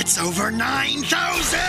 It's over 9,000!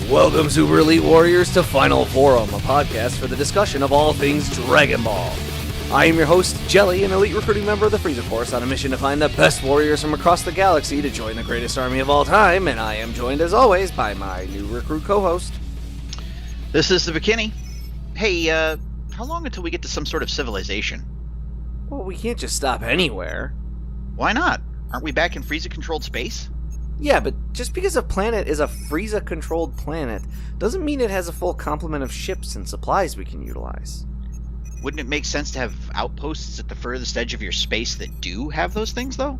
Welcome, Super Elite Warriors, to Final Forum, a podcast for the discussion of all things Dragon Ball. I am your host, Jelli, an elite recruiting member of the Frieza Force, on a mission to find the best warriors from across the galaxy to join the greatest army of all time, and I am joined, as always, by my new recruit co-host. This is the Bekinney. Hey, how long until we get to some sort of civilization? Well, we can't just stop anywhere. Why not? Aren't we back in Frieza-controlled space? Yeah, but just because a planet is a Frieza-controlled planet doesn't mean it has a full complement of ships and supplies we can utilize. Wouldn't it make sense to have outposts at the furthest edge of your space that do have those things, though?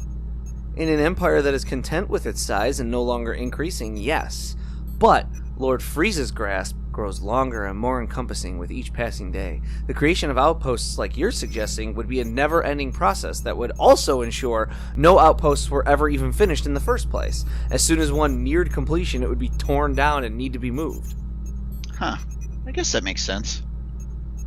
In an empire that is content with its size and no longer increasing, yes. But Lord Frieza's grasp grows longer and more encompassing with each passing day. The creation of outposts like you're suggesting would be a never-ending process that would also ensure no outposts were ever even finished in the first place. As soon as one neared completion, it would be torn down and need to be moved. Huh. I guess that makes sense.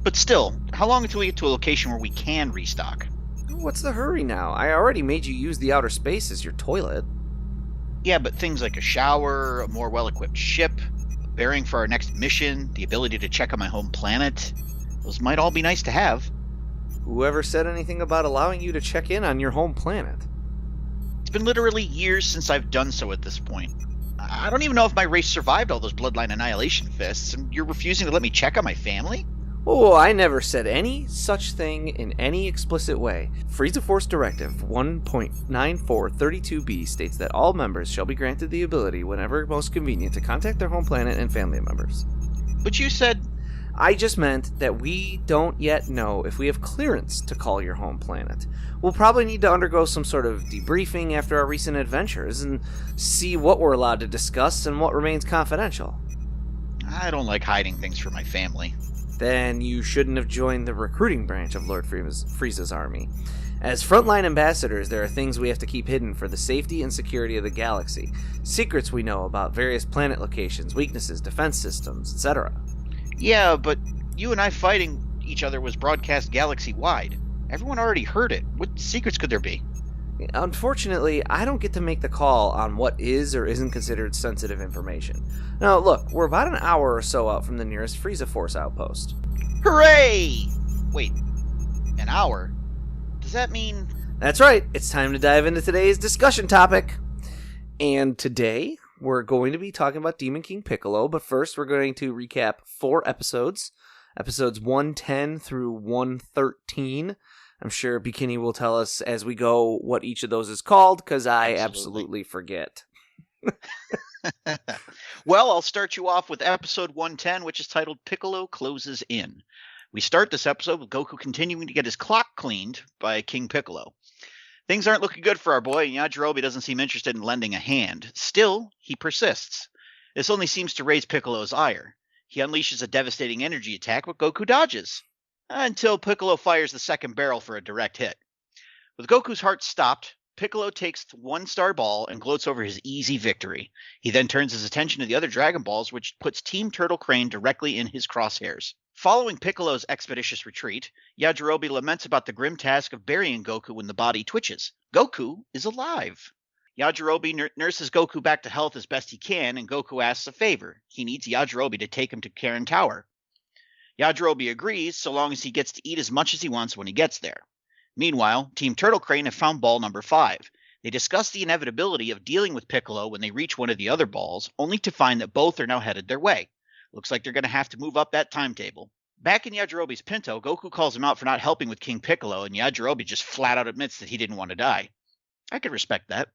But still, how long until we get to a location where we can restock? What's the hurry now? I already made you use the outer space as your toilet. Yeah, but things like a shower, a more well-equipped ship, a bearing for our next mission, the ability to check on my home planet, those might all be nice to have. Whoever said anything about allowing you to check in on your home planet? It's been literally years since I've done so at this point. I don't even know if my race survived all those bloodline annihilation fists, and you're refusing to let me check on my family? Oh, I never said any such thing in any explicit way. Frieza Force Directive 1.9432b states that all members shall be granted the ability, whenever most convenient, to contact their home planet and family members. But you said... I just meant that we don't yet know if we have clearance to call your home planet. We'll probably need to undergo some sort of debriefing after our recent adventures and see what we're allowed to discuss and what remains confidential. I don't like hiding things from my family. Then you shouldn't have joined the recruiting branch of Lord Frieza's army. As frontline ambassadors, there are things we have to keep hidden for the safety and security of the galaxy. Secrets we know about various planet locations, weaknesses, defense systems, etc. Yeah, but you and I fighting each other was broadcast galaxy-wide. Everyone already heard it. What secrets could there be? Unfortunately, I don't get to make the call on what is or isn't considered sensitive information. Now, look, we're about an hour or so out from the nearest Frieza Force outpost. Hooray! Wait, an hour? Does that mean... That's right, it's time to dive into today's discussion topic. And today, we're going to be talking about Demon King Piccolo, but first we're going to recap 4 episodes. Episodes 110 through 113. I'm sure Bekinney will tell us as we go what each of those is called, because I absolutely forget. Well, I'll start you off with episode 110, which is titled Piccolo Closes In. We start this episode with Goku continuing to get his clock cleaned by King Piccolo. Things aren't looking good for our boy, and Yajirobe doesn't seem interested in lending a hand. Still, he persists. This only seems to raise Piccolo's ire. He unleashes a devastating energy attack, but Goku dodges. Until Piccolo fires the second barrel for a direct hit. With Goku's heart stopped, Piccolo takes one star ball and gloats over his easy victory. He then turns his attention to the other Dragon Balls, which puts Team Turtle Crane directly in his crosshairs. Following Piccolo's expeditious retreat, Yajirobe laments about the grim task of burying Goku when the body twitches. Goku is alive. Yajirobe nurses Goku back to health as best he can, and Goku asks a favor. He needs Yajirobe to take him to Karen Tower. Yajirobe agrees, so long as he gets to eat as much as he wants when he gets there. Meanwhile, Team Turtle Crane have found ball number 5. They discuss the inevitability of dealing with Piccolo when they reach one of the other balls, only to find that both are now headed their way. Looks like they're going to have to move up that timetable. Back in Yajirobe's Pinto, Goku calls him out for not helping with King Piccolo, and Yajirobe just flat out admits that he didn't want to die. I could respect that.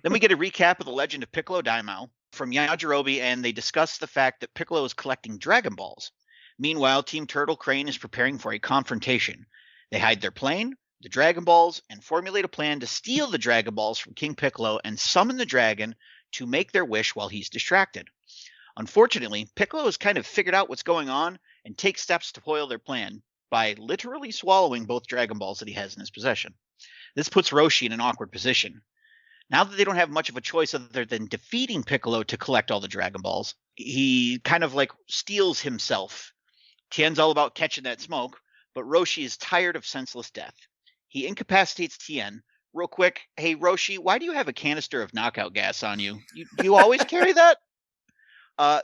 Then we get a recap of the legend of Piccolo Daimao from Yajirobe, and they discuss the fact that Piccolo is collecting Dragon Balls. Meanwhile, Team Turtle Crane is preparing for a confrontation. They hide their plane, the Dragon Balls, and formulate a plan to steal the Dragon Balls from King Piccolo and summon the dragon to make their wish while he's distracted. Unfortunately, Piccolo has kind of figured out what's going on and takes steps to foil their plan by literally swallowing both Dragon Balls that he has in his possession. This puts Roshi in an awkward position. Now that they don't have much of a choice other than defeating Piccolo to collect all the Dragon Balls, he kind of like steals himself. Tien's all about catching that smoke, but Roshi is tired of senseless death. He incapacitates Tien. Real quick, hey Roshi, why do you have a canister of knockout gas on you? Do you always carry that?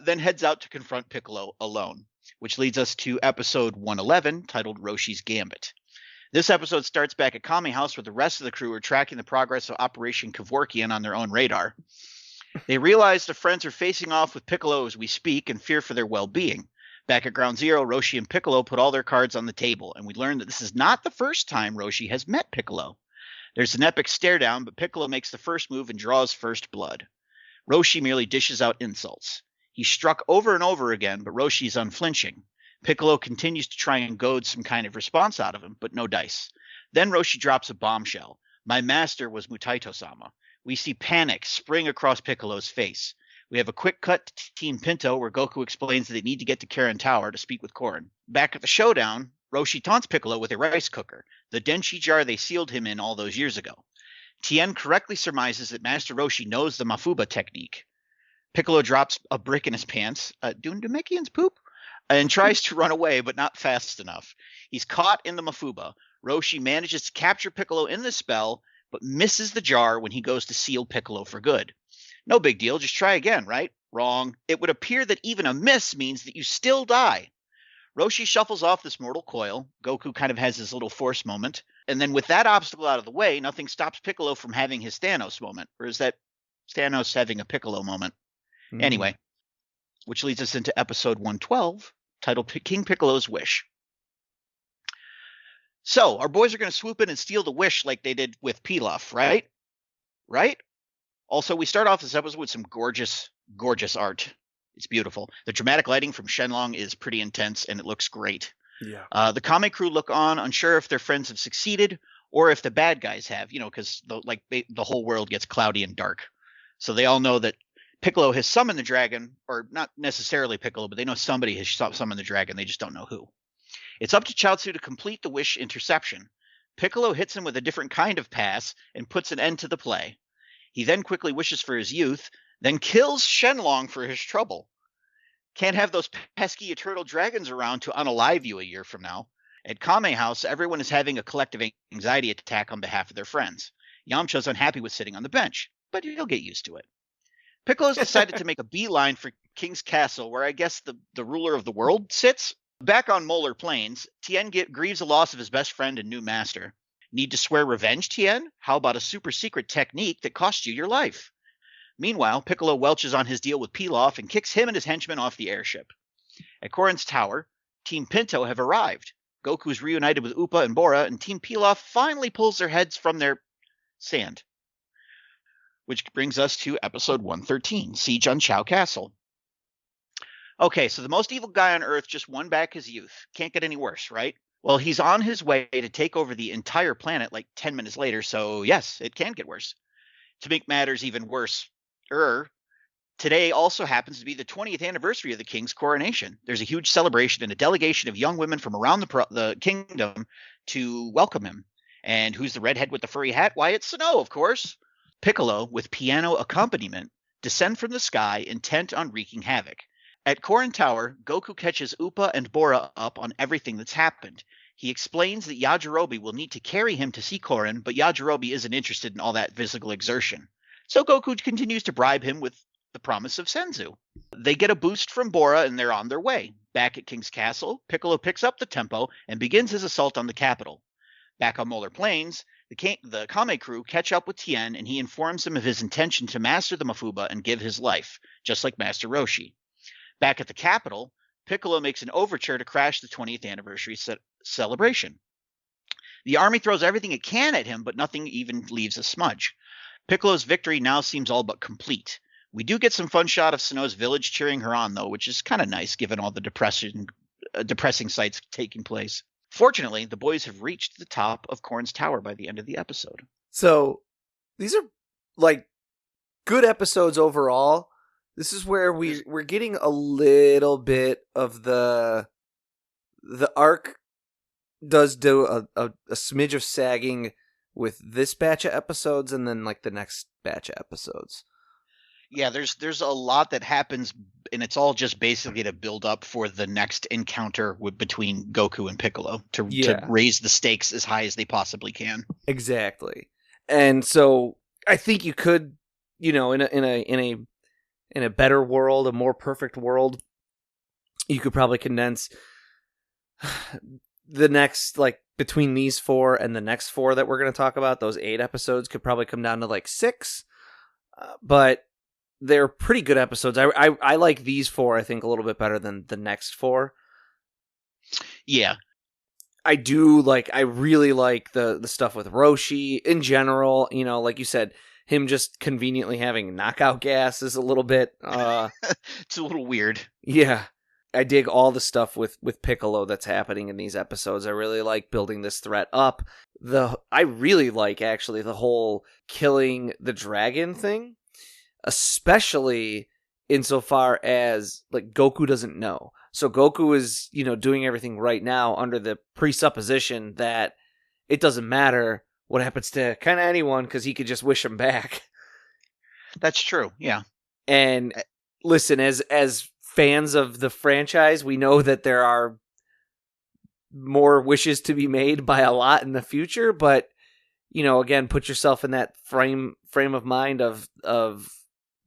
Then heads out to confront Piccolo alone, which leads us to episode 111, titled Roshi's Gambit. This episode starts back at Kame House, where the rest of the crew are tracking the progress of Operation Kevorkian on their own radar. They realize the friends are facing off with Piccolo as we speak and fear for their well-being. Back at Ground Zero, Roshi and Piccolo put all their cards on the table, and we learn that this is not the first time Roshi has met Piccolo. There's an epic stare-down, but Piccolo makes the first move and draws first blood. Roshi merely dishes out insults. He's struck over and over again, but Roshi is unflinching. Piccolo continues to try and goad some kind of response out of him, but no dice. Then Roshi drops a bombshell. My master was Mutaito-sama. We see panic spring across Piccolo's face. We have a quick cut to Team Pinto, where Goku explains that they need to get to Karen Tower to speak with Korin. Back at the showdown, Roshi taunts Piccolo with a rice cooker, the denshi jar they sealed him in all those years ago. Tien correctly surmises that Master Roshi knows the Mafuba technique. Piccolo drops a brick in his pants, doing Namekian's poop, and tries to run away, but not fast enough. He's caught in the Mafuba. Roshi manages to capture Piccolo in the spell, but misses the jar when he goes to seal Piccolo for good. No big deal, just try again, right? Wrong. It would appear that even a miss means that you still die. Roshi shuffles off this mortal coil. Goku kind of has his little force moment. And then with that obstacle out of the way, nothing stops Piccolo from having his Thanos moment. Or is that Thanos having a Piccolo moment? Anyway, which leads us into episode 112, titled King Piccolo's Wish. So, our boys are going to swoop in and steal the wish like they did with Pilaf, right? Right? Also, we start off this episode with some gorgeous, gorgeous art. It's beautiful. The dramatic lighting from Shenlong is pretty intense, and it looks great. Yeah. The Kame crew look on, unsure if their friends have succeeded or if the bad guys have, because the whole world gets cloudy and dark. So they all know that Piccolo has summoned the dragon, or not necessarily Piccolo, but they know somebody has summoned the dragon. They just don't know who. It's up to Chaozu to complete the wish interception. Piccolo hits him with a different kind of pass and puts an end to the play. He then quickly wishes for his youth, then kills Shenlong for his trouble. Can't have those pesky eternal dragons around to unalive you a year from now. At Kame House, everyone is having a collective anxiety attack on behalf of their friends. Yamcha's unhappy with sitting on the bench, but he'll get used to it. Piccolo's decided to make a beeline for King's Castle, where I guess the ruler of the world sits. Back on Molar Plains, Tien grieves the loss of his best friend and new master. Need to swear revenge, Tien? How about a super secret technique that costs you your life? Meanwhile, Piccolo welches on his deal with Pilaf and kicks him and his henchmen off the airship. At Korin's tower, Team Pinto have arrived. Goku's reunited with Appa and Bora, and Team Pilaf finally pulls their heads from their sand. Which brings us to episode 113, Siege on Chow Castle. Okay, so the most evil guy on Earth just won back his youth. Can't get any worse, right? Well, he's on his way to take over the entire planet like 10 minutes later, so yes, it can get worse. To make matters even worse, today also happens to be the 20th anniversary of the king's coronation. There's a huge celebration and a delegation of young women from around the kingdom to welcome him. And who's the redhead with the furry hat? Why, it's Snow, of course. Piccolo, with piano accompaniment, descend from the sky intent on wreaking havoc. At Korin Tower, Goku catches Appa and Bora up on everything that's happened. He explains that Yajirobe will need to carry him to see Korin, but Yajirobe isn't interested in all that physical exertion. So Goku continues to bribe him with the promise of Senzu. They get a boost from Bora and they're on their way. Back at King's Castle, Piccolo picks up the tempo and begins his assault on the capital. Back on Molar Plains, the Kame crew catch up with Tien and he informs them of his intention to master the Mafuba and give his life, just like Master Roshi. Back at the capital, Piccolo makes an overture to crash the 20th anniversary celebration. The army throws everything it can at him, but nothing even leaves a smudge. Piccolo's victory now seems all but complete. We do get some fun shot of Sano's village cheering her on, though, which is kind of nice given all the depressing sights taking place. Fortunately, the boys have reached the top of Korn's Tower by the end of the episode. So, these are, like, good episodes overall. This is where we're getting a little bit of the arc does do a smidge of sagging with this batch of episodes and then, like, the next batch of episodes. Yeah, there's a lot that happens, and it's all just basically to build up for the next encounter between Goku and Piccolo to raise the stakes as high as they possibly can. Exactly, and so I think you could, in a better world, a more perfect world, you could probably condense the next, like, between these 4 and the next 4 that we're going to talk about. Those 8 episodes could probably come down to like 6, but they're pretty good episodes. I like these 4, I think, a little bit better than the next 4. Yeah. I really like the stuff with Roshi in general. Like you said, him just conveniently having knockout gas is a little bit... it's a little weird. Yeah. I dig all the stuff with Piccolo that's happening in these episodes. I really like building this threat up. I really like, actually, the whole killing the dragon thing. Especially insofar as, like, Goku doesn't know. So Goku is, doing everything right now under the presupposition that it doesn't matter what happens to kind of anyone because he could just wish him back. That's true, yeah. And listen, as fans of the franchise, we know that there are more wishes to be made by a lot in the future, but, again, put yourself in that frame of mind of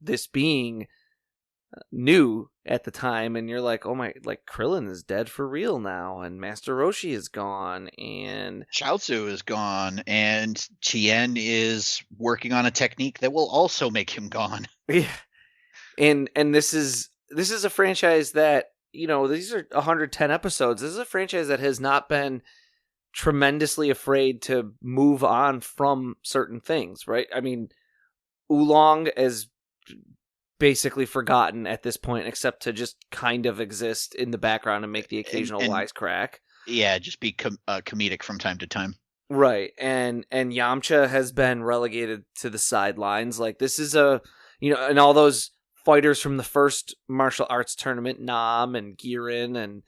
this being new at the time, and you're like, oh my, like, Krillin is dead for real now, and Master Roshi is gone, and Chaozu is gone, and Tien is working on a technique that will also make him gone. Yeah. And this is a franchise that, these are 110 episodes. This is a franchise that has not been tremendously afraid to move on from certain things, right? I mean, Oolong is basically forgotten at this point, except to just kind of exist in the background and make the occasional wisecrack. Yeah, just be comedic from time to time. Right, and Yamcha has been relegated to the sidelines. Like, this is and all those fighters from the first martial arts tournament, Nam and Girin and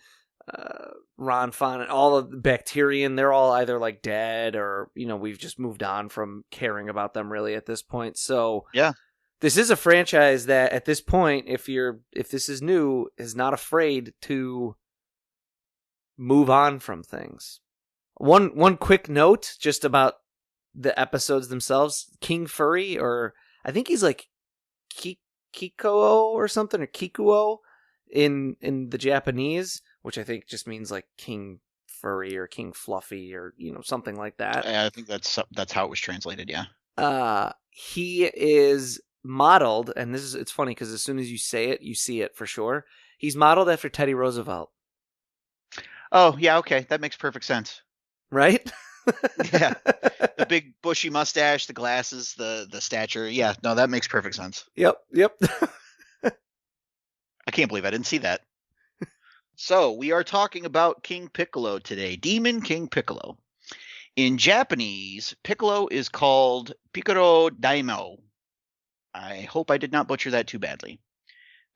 Ronfon and all of the Bacterian, they're all either, like, dead or, we've just moved on from caring about them really at this point. So yeah. This is a franchise that, at this point, if this is new, is not afraid to move on from things. One quick note just about the episodes themselves. King Furry, or I think he's like Kikuo or something, or Kikuo in the Japanese, which I think just means like King Furry or King Fluffy or something like that. I think that's how it was translated. Yeah. He is modeled, and it's funny because as soon as you say it, you see it for sure. He's modeled after Teddy Roosevelt. Oh, yeah, okay. That makes perfect sense. Right? Yeah. The big bushy mustache, the glasses, the stature. Yeah, no, that makes perfect sense. Yep. I can't believe I didn't see that. So, we are talking about King Piccolo today. Demon King Piccolo. In Japanese, Piccolo is called Piccolo Daimao. I hope I did not butcher that too badly.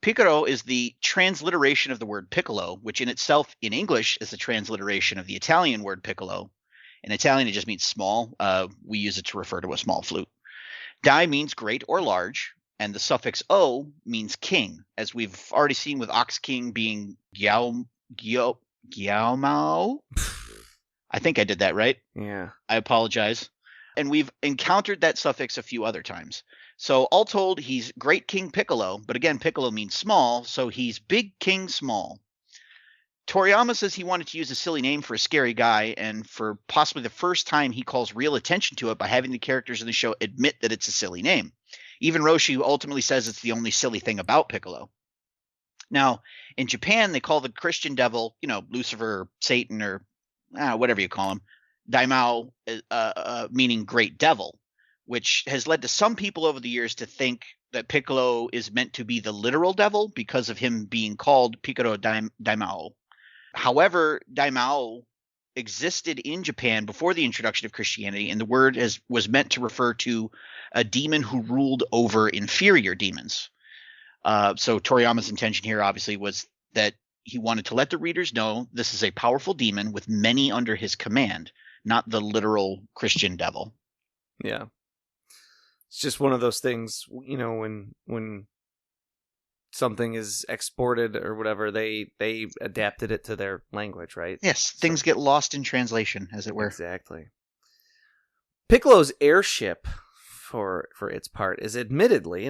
Piccolo is the transliteration of the word piccolo, which in itself, in English, is the transliteration of the Italian word piccolo. In Italian, it just means small. We use it to refer to a small flute. Dai means great or large, and the suffix o means king, as we've already seen with Ox King being Gyaomao. I think I did that right. Yeah. I apologize. And we've encountered that suffix a few other times. So all told, he's Great King Piccolo, but again, Piccolo means small, so he's Big King Small. Toriyama says he wanted to use a silly name for a scary guy, and for possibly the first time, he calls real attention to it by having the characters in the show admit that it's a silly name. Even Roshi ultimately says it's the only silly thing about Piccolo. Now, in Japan, they call the Christian devil, Lucifer, or Satan, or whatever you call him, Daimao, meaning great devil, which has led to some people over the years to think that Piccolo is meant to be the literal devil because of him being called Piccolo Daimao. However, Daimao existed in Japan before the introduction of Christianity, and the word was meant to refer to a demon who ruled over inferior demons. So Toriyama's intention here obviously was that he wanted to let the readers know this is a powerful demon with many under his command, not the literal Christian devil. Yeah. It's just one of those things, when something is exported or whatever, they adapted it to their language, right? Yes, things get lost in translation, as it were. Exactly. Piccolo's airship, for its part, is admittedly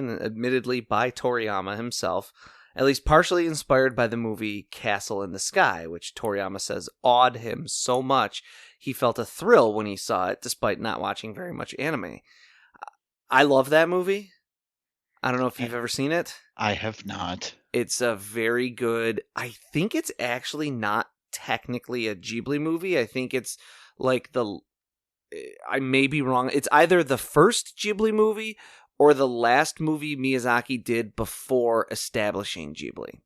by Toriyama himself, at least partially inspired by the movie Castle in the Sky, which Toriyama says awed him so much he felt a thrill when he saw it, despite not watching very much anime. I love that movie. I don't know if you've ever seen it. I have not. It's a very good... I think it's actually not technically a Ghibli movie. I think it's like I may be wrong. It's either the first Ghibli movie or the last movie Miyazaki did before establishing Ghibli.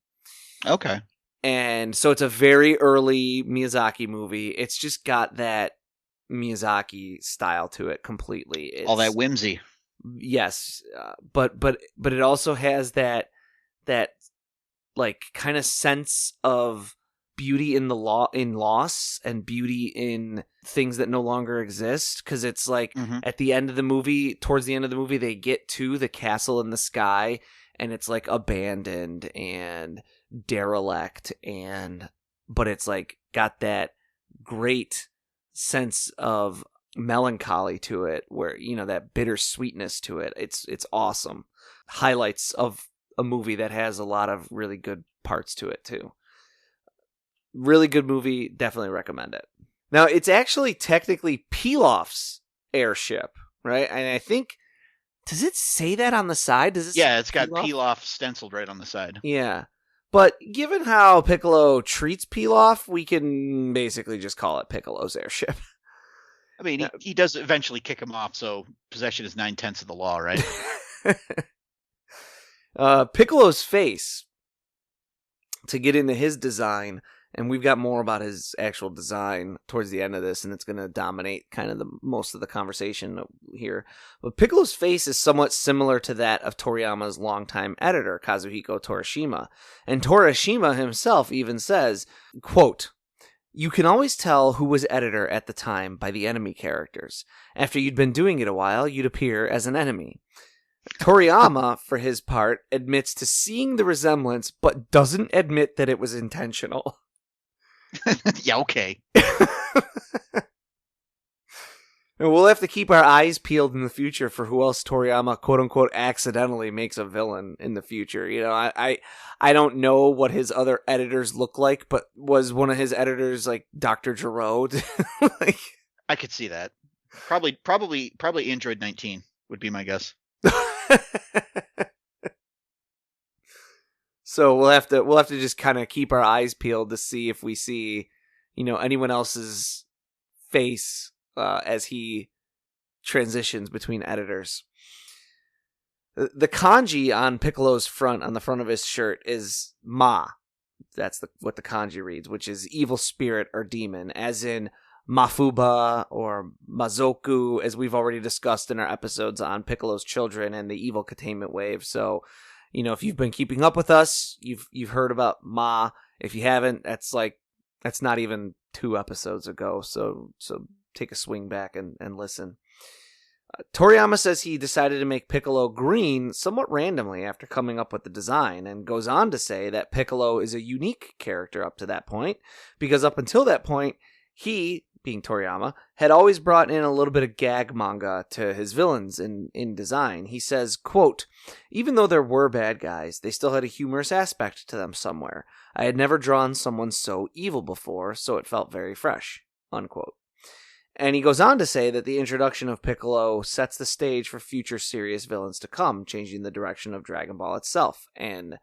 Okay. And so it's a very early Miyazaki movie. It's just got that Miyazaki style to it completely. All that whimsy. Yes, but it also has that like kind of sense of beauty in loss and beauty in things that no longer exist, because it's like at the end of the movie, towards the end of the movie, they get to the castle in the sky and it's like abandoned and derelict, but it's like got that great sense of melancholy to it, where that bittersweetness to it. It's awesome. Highlights of a movie that has a lot of really good parts to it too. Really good movie. Definitely recommend it. Now, it's actually technically Pilaf's airship, right? And I think, does it say that on the side? Does it? Yeah, it's got Pilaf stenciled right on the side. Yeah. But given how Piccolo treats Pilaf, we can basically just call it Piccolo's airship. I mean, he does eventually kick him off, so possession is 9/10 of the law, right? Piccolo's face, to get into his design, and we've got more about his actual design towards the end of this, and it's going to dominate kind of most of the conversation here. But Piccolo's face is somewhat similar to that of Toriyama's longtime editor, Kazuhiko Torishima. And Torishima himself even says, quote, "You can always tell who was editor at the time by the enemy characters. After you'd been doing it a while, you'd appear as an enemy." Toriyama, for his part, admits to seeing the resemblance, but doesn't admit that it was intentional. Yeah, okay. And we'll have to keep our eyes peeled in the future for who else Toriyama, quote unquote, accidentally makes a villain in the future. I don't know what his other editors look like, but was one of his editors like Dr. Giraud? Like, I could see that. Probably Android 19 would be my guess. So we'll have to just kind of keep our eyes peeled to see if we see, anyone else's face as he transitions between editors. The kanji on Piccolo's on the front of his shirt is Ma. That's what the kanji reads, which is evil spirit or demon, as in Mafuba or Mazoku, as we've already discussed in our episodes on Piccolo's children and the evil containment wave. So, if you've been keeping up with us, you've heard about Ma. If you haven't, that's not even 2 episodes ago. So take a swing back and listen. Toriyama says he decided to make Piccolo green somewhat randomly after coming up with the design, and goes on to say that Piccolo is a unique character up to that point, because up until that point, he, being Toriyama, had always brought in a little bit of gag manga to his villains in design. He says, quote, "Even though there were bad guys, they still had a humorous aspect to them somewhere. I had never drawn someone so evil before, so it felt very fresh," unquote. And he goes on to say that the introduction of Piccolo sets the stage for future serious villains to come, changing the direction of Dragon Ball itself. And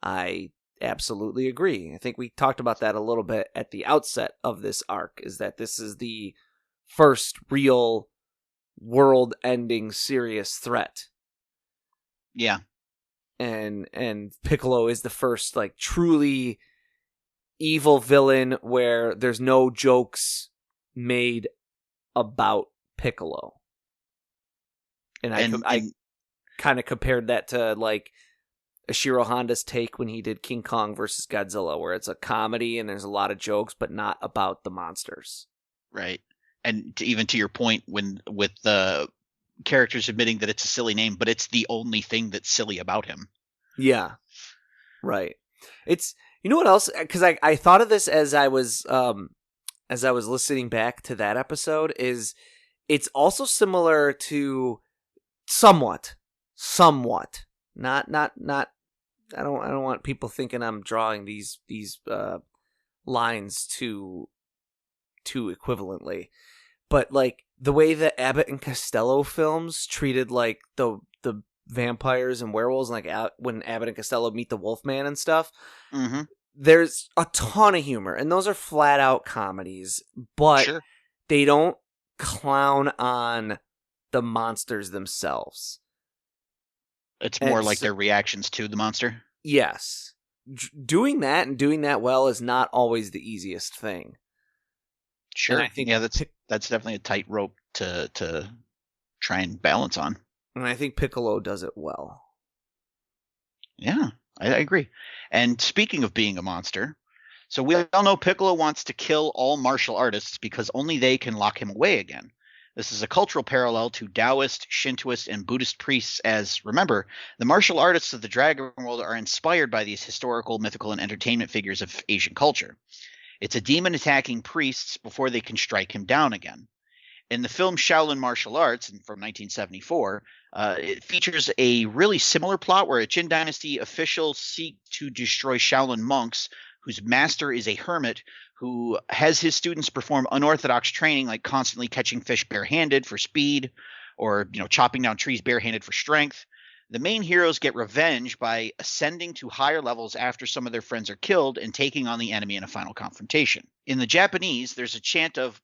I absolutely agree. I think we talked about that a little bit at the outset of this arc, is that this is the first real world-ending serious threat. Yeah. And Piccolo is the first, like, truly evil villain where there's no jokes made about Piccolo. And I kind of compared that to, like, Ishiro Honda's take when he did King Kong versus Godzilla, where it's a comedy and there's a lot of jokes, but not about the monsters. Right. And even to your point, with the characters admitting that it's a silly name, but it's the only thing that's silly about him. Yeah. Right. It's, you know what else? Because I thought of this as I was listening back to that episode, is it's also similar to somewhat, not, I don't want people thinking I'm drawing these lines too equivalently, but like the way that Abbott and Costello films treated like the vampires and werewolves, like when Abbott and Costello meet the Wolfman and stuff. Mm-hmm. There's a ton of humor, and those are flat out comedies, but Sure. They don't clown on the monsters themselves. It's more like their reactions to the monster. Yes. Doing that and doing that well is not always the easiest thing. Sure. I think that's definitely a tightrope to try and balance on. And I think Piccolo does it well. Yeah, I agree. And speaking of being a monster, so we all know Piccolo wants to kill all martial artists because only they can lock him away again. This is a cultural parallel to Daoist, Shintoist, and Buddhist priests, as, remember, the martial artists of the Dragon World are inspired by these historical, mythical, and entertainment figures of Asian culture. It's a demon attacking priests before they can strike him down again. In the film Shaolin Martial Arts from 1974, it features a really similar plot where a Qin Dynasty official seeks to destroy Shaolin monks whose master is a hermit who has his students perform unorthodox training, like constantly catching fish barehanded for speed, or chopping down trees barehanded for strength. The main heroes get revenge by ascending to higher levels after some of their friends are killed and taking on the enemy in a final confrontation. In the Japanese, there's a chant of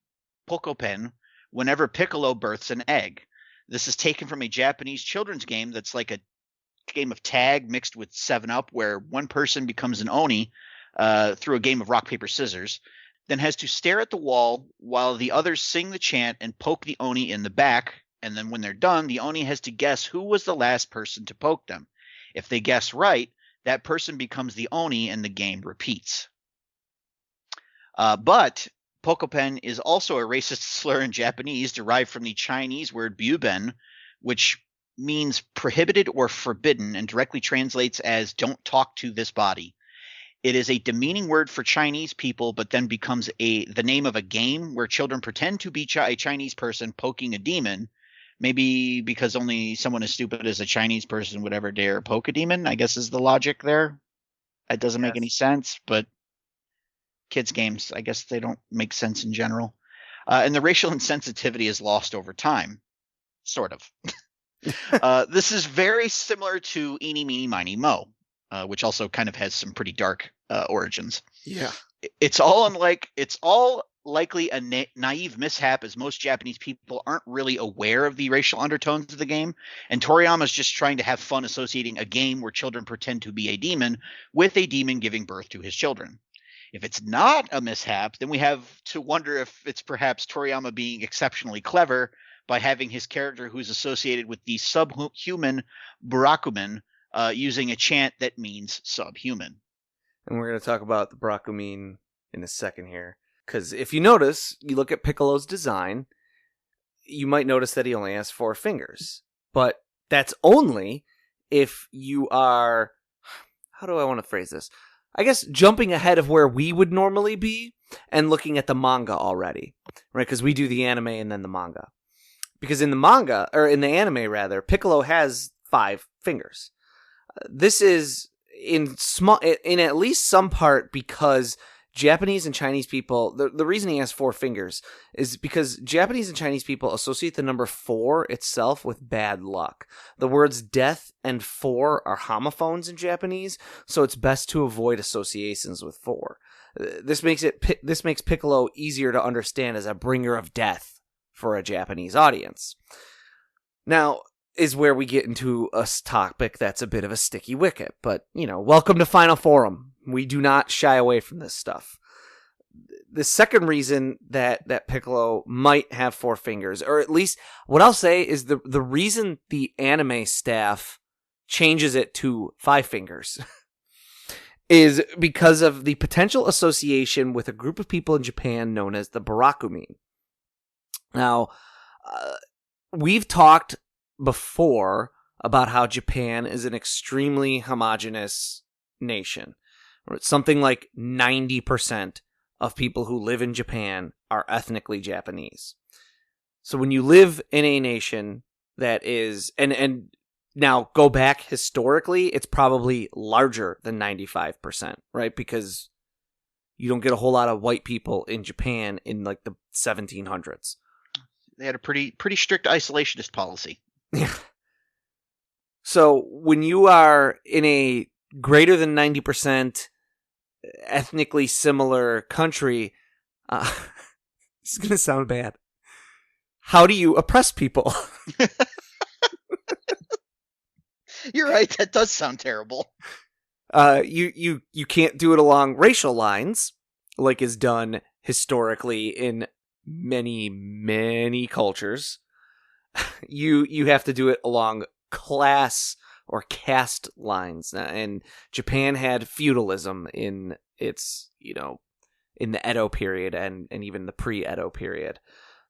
Pokopen whenever Piccolo births an egg. This is taken from a Japanese children's game that's like a game of tag mixed with 7-Up, where one person becomes an Oni through a game of rock, paper, scissors, then has to stare at the wall while the others sing the chant and poke the Oni in the back. And then when they're done, the Oni has to guess who was the last person to poke them. If they guess right, that person becomes the Oni and the game repeats. But Pokopen is also a racist slur in Japanese derived from the Chinese word buben, which means prohibited or forbidden and directly translates as don't talk to this body. It is a demeaning word for Chinese people, but then becomes the name of a game where children pretend to be a Chinese person poking a demon, maybe because only someone as stupid as a Chinese person would ever dare poke a demon, I guess is the logic there. That doesn't make any sense, but kids' games, I guess they don't make sense in general. And the racial insensitivity is lost over time, sort of. This is very similar to Eeny, Meeny, Miny, Mo, which also kind of has some pretty dark origins. Yeah. It's all likely a naive mishap, as most Japanese people aren't really aware of the racial undertones of the game, and Toriyama's just trying to have fun associating a game where children pretend to be a demon with a demon giving birth to his children. If it's not a mishap, then we have to wonder if it's perhaps Toriyama being exceptionally clever by having his character, who's associated with the subhuman Burakumin, using a chant that means subhuman. And we're going to talk about the Burakumin in a second here. Because if you notice, you look at Piccolo's design, you might notice that he only has 4 fingers. But that's only if you are... How do I want to phrase this? I guess jumping ahead of where we would normally be. and looking at the manga already, right? Because we do the anime and then the manga. Because in the manga, or in the anime rather, Piccolo has 5 fingers. This is in at least some part because Japanese and Chinese people, the reason he has 4 fingers is because Japanese and Chinese people associate the number 4 itself with bad luck. The words death and 4 are homophones in Japanese, so it's best to avoid associations with 4. This makes Piccolo easier to understand as a bringer of death for a Japanese audience. Now is where we get into a topic that's a bit of a sticky wicket, but, welcome to Final Forum. We do not shy away from this stuff. The second reason that Piccolo might have 4 fingers, or at least what I'll say is the reason the anime staff changes it to 5 fingers is because of the potential association with a group of people in Japan known as the Barakumin. Now, we've talked before about how Japan is an extremely homogenous nation. Something like 90% of people who live in Japan are ethnically Japanese. So when you live in a nation that is, and now go back historically, it's probably larger than 95%, right? Because you don't get a whole lot of white people in Japan in like the 1700s. They had a pretty strict isolationist policy. Yeah. So when you are in a greater than 90% ethnically similar country, this is going to sound bad. How do you oppress people? You're right. That does sound terrible. You can't do it along racial lines, like is done historically in many cultures. You have to do it along class or caste lines, and Japan had feudalism in its, in the Edo period and even the pre-Edo period.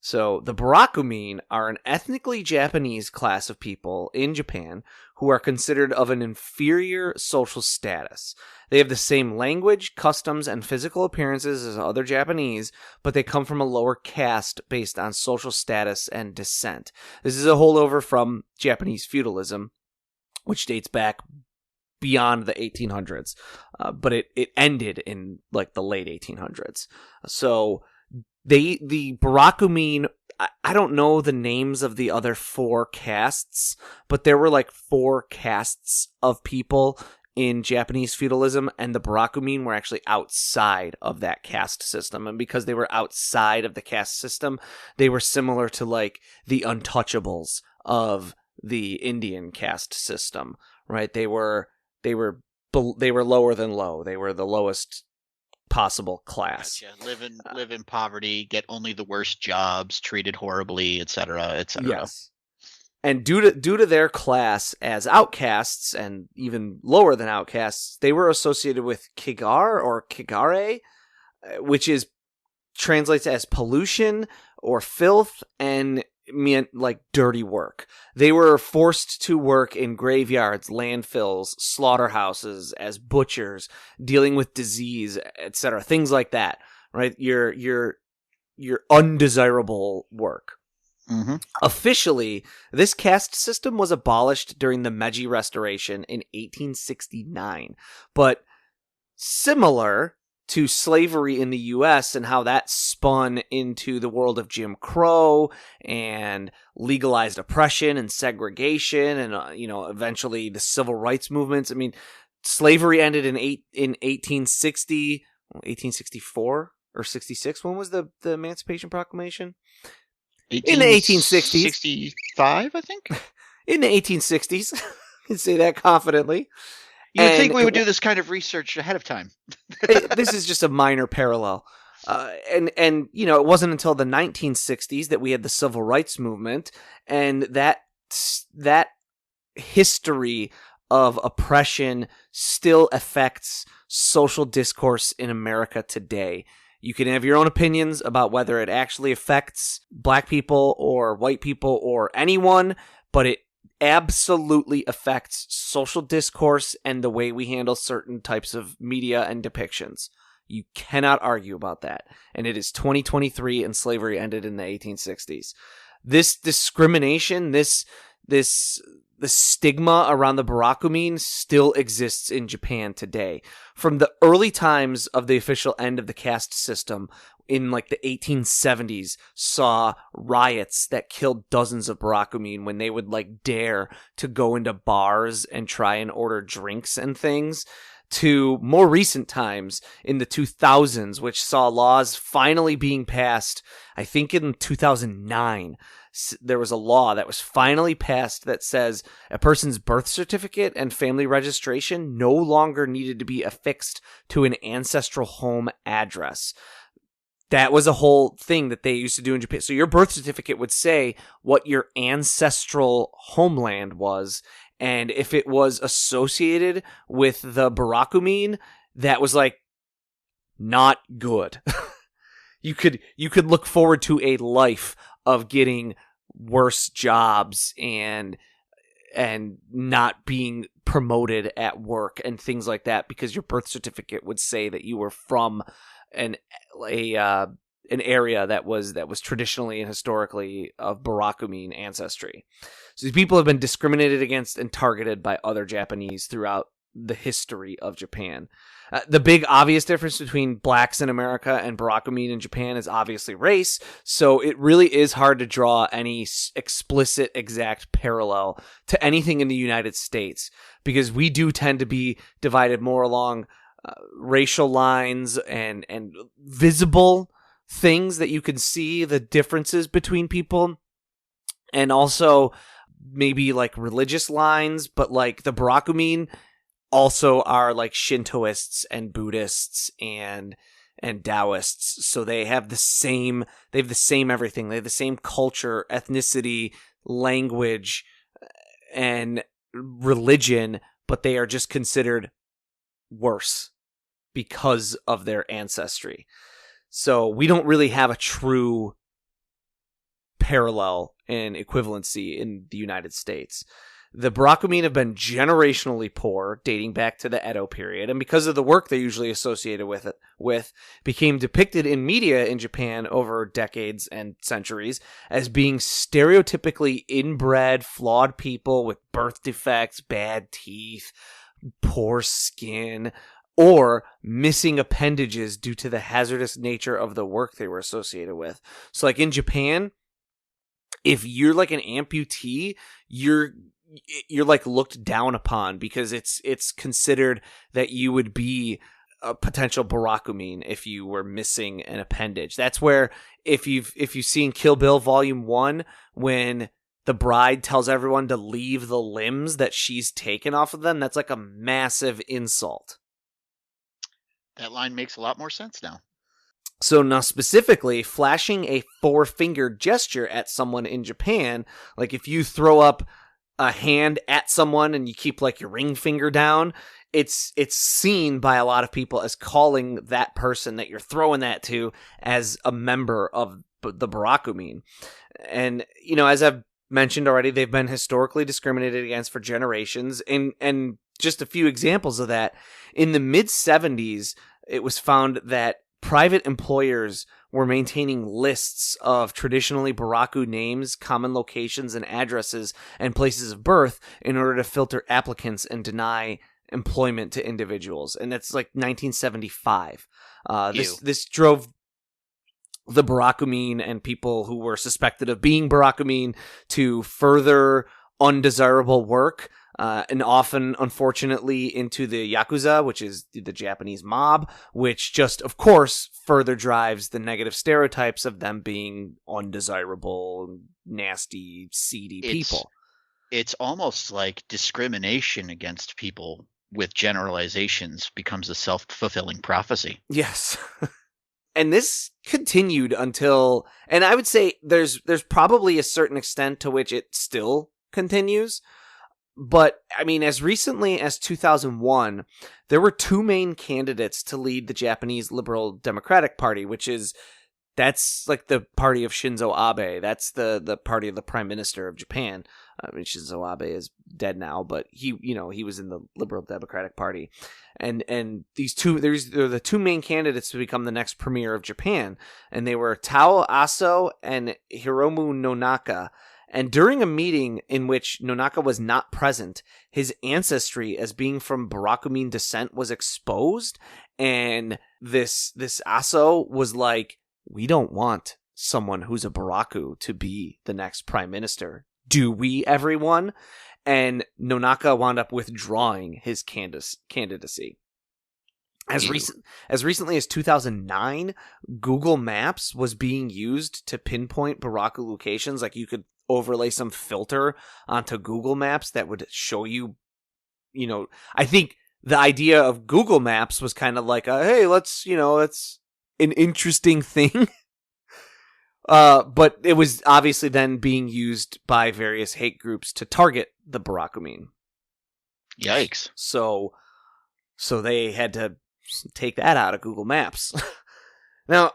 So the Barakumin are an ethnically Japanese class of people in Japan who are considered of an inferior social status. They have the same language, customs, and physical appearances as other Japanese, but they come from a lower caste based on social status and descent. This is a holdover from Japanese feudalism, which dates back beyond the 1800s, but it ended in like the late 1800s. So the Barakumin, I don't know the names of the other 4 castes, but there were like 4 castes of people in Japanese feudalism, and the Barakumin were actually outside of that caste system. And because they were outside of the caste system, they were similar to like the untouchables of the Indian caste system, right? They were lower than low. They were the lowest possible class. Gotcha. Live in poverty, get only the worst jobs, treated horribly, etc., etc. Yes. And due to their class as outcasts, and even lower than outcasts, they were associated with kigar or kigare, which translates as pollution or filth, and meant like dirty work. They were forced to work in graveyards, landfills, slaughterhouses, as butchers, dealing with disease, etc. Things like that, right? Your undesirable work. Mm-hmm. Officially, this caste system was abolished during the Meiji Restoration in 1869, but similar to slavery in the U.S. and how that spun into the world of Jim Crow and legalized oppression and segregation and, eventually the civil rights movements. I mean, slavery ended in 1860, 1864 or 66. When was the Emancipation Proclamation? In the 1860s. 65, I think? In the 1860s. You can say that confidently. You would think we would do this kind of research ahead of time. This is just a minor parallel. And it wasn't until the 1960s that we had the civil rights movement, and that history of oppression still affects social discourse in America today. You can have your own opinions about whether it actually affects black people or white people or anyone, but it absolutely affects social discourse and the way we handle certain types of media and depictions. You cannot argue about that. And it is 2023 and slavery ended in the 1860s. This discrimination, the stigma around the Barakumin still exists in Japan today. From the early times of the official end of the caste system in like the 1870s, saw riots that killed dozens of Barakumin when they would like dare to go into bars and try and order drinks and things, to more recent times in the 2000s, which saw laws finally being passed. I think in 2009, there was a law that was finally passed that says a person's birth certificate and family registration no longer needed to be affixed to an ancestral home address. That was a whole thing that they used to do in Japan. So your birth certificate would say what your ancestral homeland was, and if it was associated with the Barakumin, that was like not good. You could look forward to a life of getting worse jobs and not being promoted at work and things like that, because your birth certificate would say that you were from an area that was traditionally and historically of Barakumin ancestry. So these people have been discriminated against and targeted by other Japanese throughout the history of Japan. The big obvious difference between blacks in America and Barakumin in Japan is obviously race, so it really is hard to draw any explicit exact parallel to anything in the United States, because we do tend to be divided more along racial lines and visible things that you can see the differences between people, and also maybe like religious lines, but like the Barakumin also are like Shintoists and Buddhists and Daoists, so they have the same everything. They have the same culture, ethnicity, language, and religion, but they are just considered worse because of their ancestry. So we don't really have a true parallel and equivalency in the United States. The Barakumin have been generationally poor, dating back to the Edo period, and because of the work they're usually associated with, became depicted in media in Japan over decades and centuries as being stereotypically inbred, flawed people with birth defects, bad teeth, poor skin, or missing appendages due to the hazardous nature of the work they were associated with. So like in Japan, if you're like an amputee, you're like looked down upon, because it's considered that you would be a potential Barakumin if you were missing an appendage. That's where if you've seen Kill Bill Volume 1, when the bride tells everyone to leave the limbs that she's taken off of them, that's like a massive insult. That line makes a lot more sense now. So now specifically, flashing a four-fingered gesture at someone in Japan, like if you throw up a hand at someone and you keep like your ring finger down, it's seen by a lot of people as calling that person that you're throwing that to as a member of the Barakumin. And, you know, as I've mentioned already, they've been historically discriminated against for generations. And just a few examples of that. In the mid-70s, it was found that private employers were maintaining lists of traditionally Baraku names, common locations, and addresses and places of birth in order to filter applicants and deny employment to individuals. And that's like 1975. This drove the Barakumin and people who were suspected of being Barakumin to further undesirable work, and often, unfortunately, into the Yakuza, which is the Japanese mob, which just, of course, further drives the negative stereotypes of them being undesirable, nasty, seedy people. It's almost like discrimination against people with generalizations becomes a self-fulfilling prophecy. Yes. And this continued until, and I would say there's probably a certain extent to which it still continues. But, I mean, as recently as 2001, there were two main candidates to lead the Japanese Liberal Democratic Party, that's like the party of Shinzo Abe. That's the party of the Prime Minister of Japan. I mean, Shinzo Abe is dead now, but he was in the Liberal Democratic Party, and these two, they're the two main candidates to become the next premier of Japan, and they were Tao Aso and Hiromu Nonaka. And during a meeting in which Nonaka was not present, his ancestry as being from Barakumin descent was exposed, and this Aso was like, we don't want someone who's a Baraku to be the next prime minister. Do we, everyone? And Nonaka wound up withdrawing his candidacy. As recently as 2009, Google Maps was being used to pinpoint Baraku locations. Like, you could overlay some filter onto Google Maps that would show you, I think the idea of Google Maps was kind of like, hey, it's an interesting thing. But it was obviously then being used by various hate groups to target the Barakumin. Yikes. So they had to take that out of Google Maps. Now,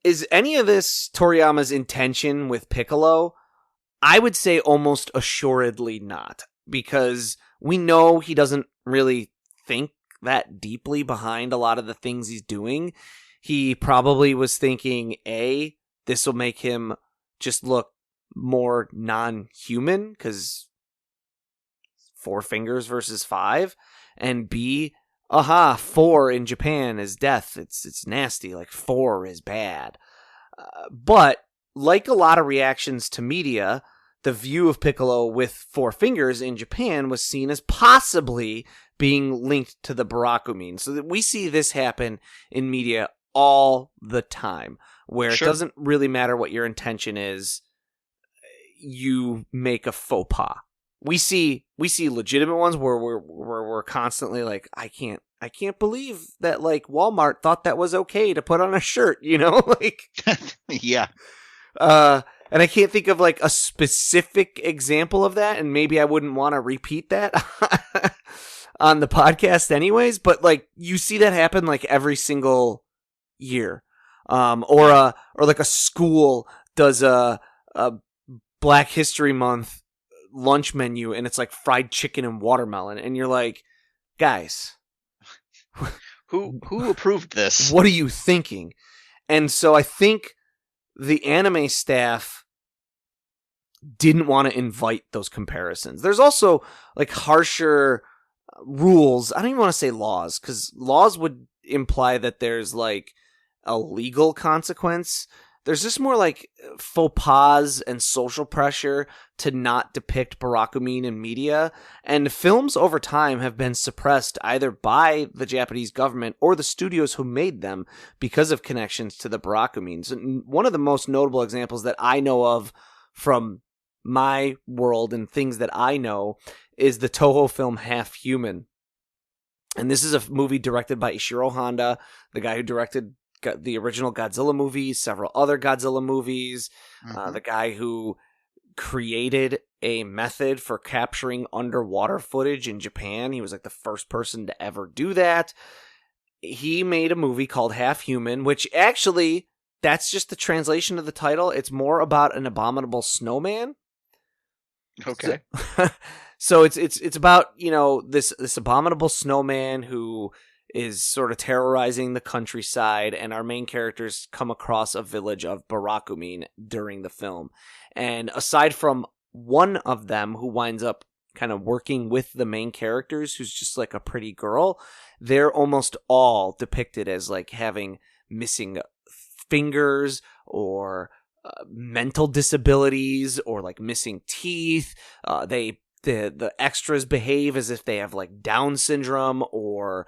is any of this Toriyama's intention with Piccolo? I would say almost assuredly not, because we know he doesn't really think that deeply behind a lot of the things he's doing. He probably was thinking, A, this will make him just look more non-human, because 4 fingers versus 5, and B, 4 in Japan is death. It's nasty. Like, 4 is bad. But like a lot of reactions to media, the view of Piccolo with 4 fingers in Japan was seen as possibly being linked to the Barakumin. So that we see this happen in media all the time, where Sure. It doesn't really matter what your intention is, you make a faux pas. We see legitimate ones where we're constantly like, I can't believe that, like, Walmart thought that was okay to put on a shirt, like. Yeah. And I can't think of like a specific example of that, and maybe I wouldn't want to repeat that on the podcast anyways, but like, you see that happen like every single year. Or like a school does a Black History Month lunch menu, and it's like fried chicken and watermelon, and you're like, guys, who approved this? What are you thinking? And so I think the anime staff didn't want to invite those comparisons. There's also like harsher rules. I don't even want to say laws, because laws would imply that there's like a legal consequence. There's just more like faux pas and social pressure to not depict Barakumin in media. And films over time have been suppressed either by the Japanese government or the studios who made them because of connections to the Barakumins. And one of the most notable examples that I know of from my world and things that I know is the Toho film Half Human. And this is a movie directed by Ishiro Honda, the guy who directed the original Godzilla movies, several other Godzilla movies, the guy who created a method for capturing underwater footage in Japan. He was like the first person to ever do that. He made a movie called Half Human, which actually, that's just the translation of the title. It's more about an abominable snowman. Okay. So it's about, this abominable snowman who is sort of terrorizing the countryside, and our main characters come across a village of Barakumin during the film. And aside from one of them who winds up kind of working with the main characters, who's just like a pretty girl, they're almost all depicted as like having missing fingers or mental disabilities or like missing teeth. The extras behave as if they have like Down syndrome or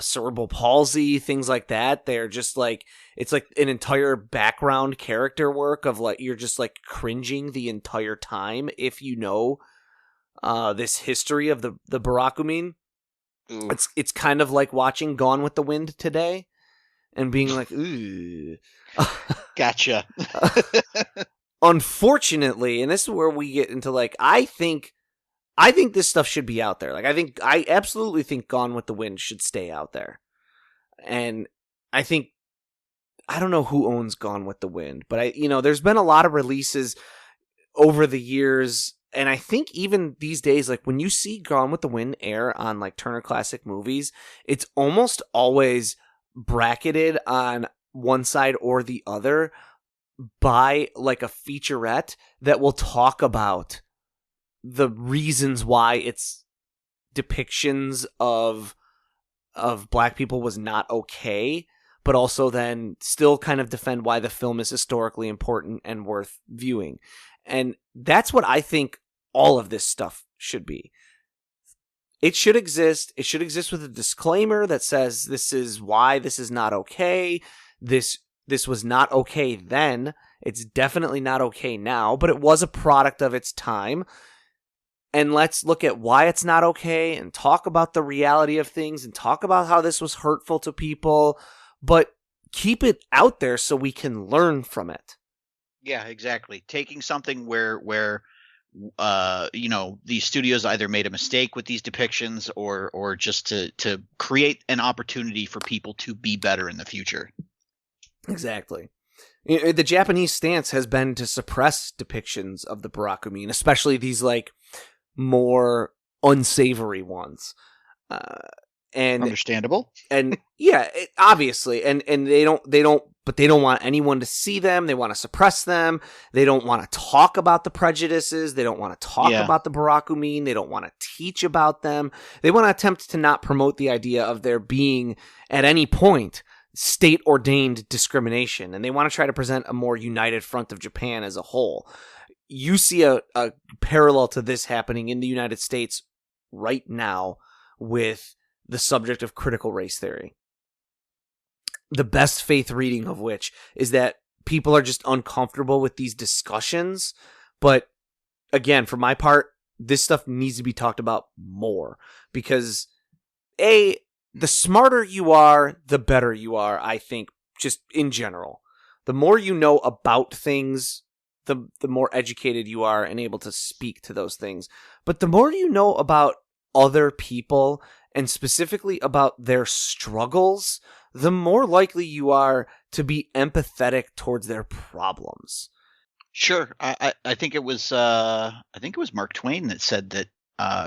cerebral palsy, things like that. They're just like, it's like an entire background character work of like, you're just like cringing the entire time if you know this history of the Barakumin. Ooh. It's kind of like watching Gone with the Wind today and being like, ooh. Gotcha. Unfortunately, and this is where we get into like, I think this stuff should be out there. Like, I absolutely think Gone with the Wind should stay out there. And I don't know who owns Gone with the Wind, but there's been a lot of releases over the years and I think even these days, like when you see Gone with the Wind air on like Turner Classic Movies, it's almost always bracketed on one side or the other by like a featurette that will talk about the reasons why its depictions of black people was not okay, but also then still kind of defend why the film is historically important and worth viewing. And that's what I think all of this stuff should be. It should exist. It should exist with a disclaimer that says this is why this is not okay. This was not okay then. It's definitely not okay now, but it was a product of its time. And let's look at why it's not okay and talk about the reality of things and talk about how this was hurtful to people, but keep it out there so we can learn from it. Yeah, exactly. Taking something where these studios either made a mistake with these depictions or just to create an opportunity for people to be better in the future. Exactly. The Japanese stance has been to suppress depictions of the Barakumin, especially these like more unsavory ones. And understandable. And yeah, obviously. And they don't want anyone to see them. They want to suppress them. They don't want to talk about the prejudices. They don't want to talk about the Barakumin. They don't want to teach about them. They want to attempt to not promote the idea of there being at any point state-ordained discrimination. And they want to try to present a more united front of Japan as a whole. You see a parallel to this happening in the United States right now with the subject of critical race theory. The best faith reading of which is that people are just uncomfortable with these discussions. But again, for my part, this stuff needs to be talked about more because the smarter you are, the better you are, I think, just in general. The more you know about things, the more educated you are and able to speak to those things. But the more you know about other people and specifically about their struggles, the more likely you are to be empathetic towards their problems. Sure. I think it was Mark Twain that said that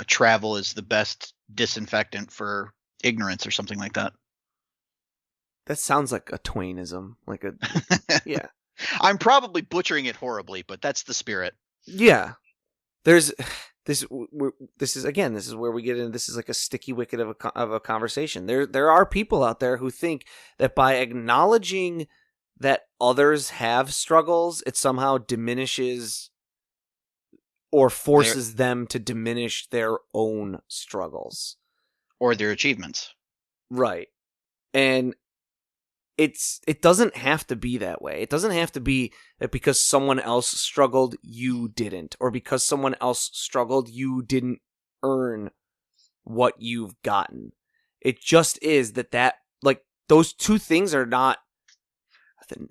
travel is the best disinfectant for ignorance or something like that. That sounds like a Twainism, like a yeah. I'm probably butchering it horribly, but that's the spirit. Yeah. There's this is where we get into this is like a sticky wicket of a conversation. There are people out there who think that by acknowledging that others have struggles, it somehow diminishes or forces them to diminish their own struggles or their achievements. Right. And it doesn't have to be that way. It doesn't have to be that because someone else struggled, you didn't. Or because someone else struggled, you didn't earn what you've gotten. It just is that like, those two things are not,